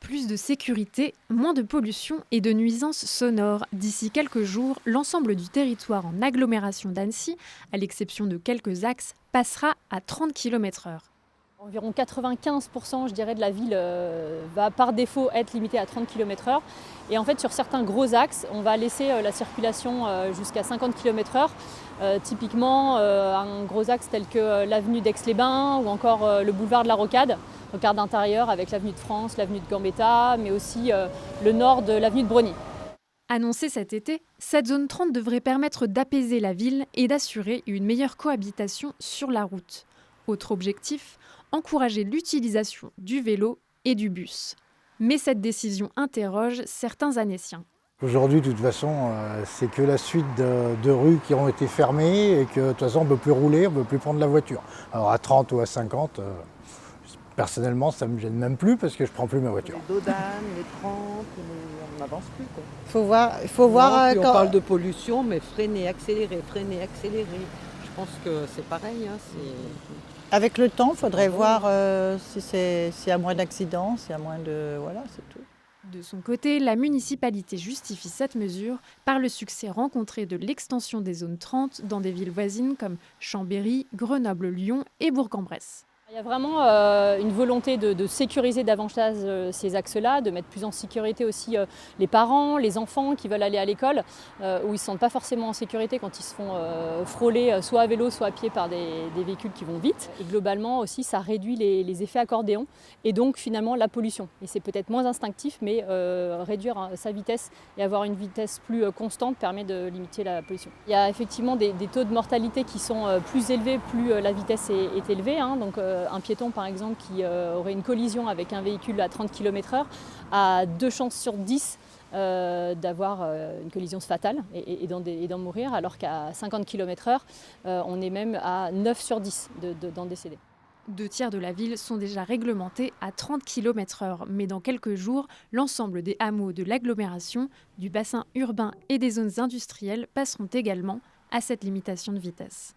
Plus de sécurité, moins de pollution et de nuisances sonores. D'ici quelques jours, l'ensemble du territoire en agglomération d'Annecy, à l'exception de quelques axes, passera à 30 km/h. Environ 95% je dirais, de la ville va par défaut être limitée à 30 km/h. Et en fait, sur certains gros axes, on va laisser la circulation jusqu'à 50 km/h. Typiquement, un gros axe tel que l'avenue d'Aix-les-Bains ou encore le boulevard de la Rocade intérieure avec l'avenue de France, l'avenue de Gambetta, mais aussi le nord de l'avenue de Brogny. Annoncée cet été, cette zone 30 devrait permettre d'apaiser la ville et d'assurer une meilleure cohabitation sur la route. Autre objectif, encourager l'utilisation du vélo et du bus. Mais cette décision interroge certains Annéciens. Aujourd'hui, de toute façon, c'est que la suite de rues qui ont été fermées et que de toute façon, on ne peut plus rouler, on ne peut plus prendre la voiture. Alors à 30 ou à 50, personnellement, ça ne me gêne même plus parce que je ne prends plus ma voiture. Les dodanes, les 30, on n'avance plus, quoi. Il faut voir Puis quand... on parle de pollution, mais freiner, accélérer. Je pense que c'est pareil. Avec le temps, il faudrait voir s'il y a moins d'accidents, s'il y a moins de... Voilà, c'est tout. De son côté, la municipalité justifie cette mesure par le succès rencontré de l'extension des zones 30 dans des villes voisines comme Chambéry, Grenoble, Lyon et Bourg-en-Bresse. Il y a vraiment une volonté de sécuriser davantage ces axes-là, de mettre plus en sécurité aussi les parents, les enfants qui veulent aller à l'école, où ils ne se sentent pas forcément en sécurité quand ils se font frôler soit à vélo, soit à pied par des véhicules qui vont vite. Et globalement aussi, ça réduit les effets accordéon et donc finalement la pollution. Et c'est peut-être moins instinctif, mais réduire sa vitesse et avoir une vitesse plus constante permet de limiter la pollution. Il y a effectivement des taux de mortalité qui sont plus élevés, plus la vitesse est élevée. Donc, un piéton par exemple qui aurait une collision avec un véhicule à 30 km/h a 2 chances sur 10 d'avoir une collision fatale et d'en mourir, alors qu'à 50 km/h, on est même à 9 sur 10 d'en décéder. 2 tiers de la ville sont déjà réglementés à 30 km/h, mais dans quelques jours, l'ensemble des hameaux de l'agglomération, du bassin urbain et des zones industrielles passeront également à cette limitation de vitesse.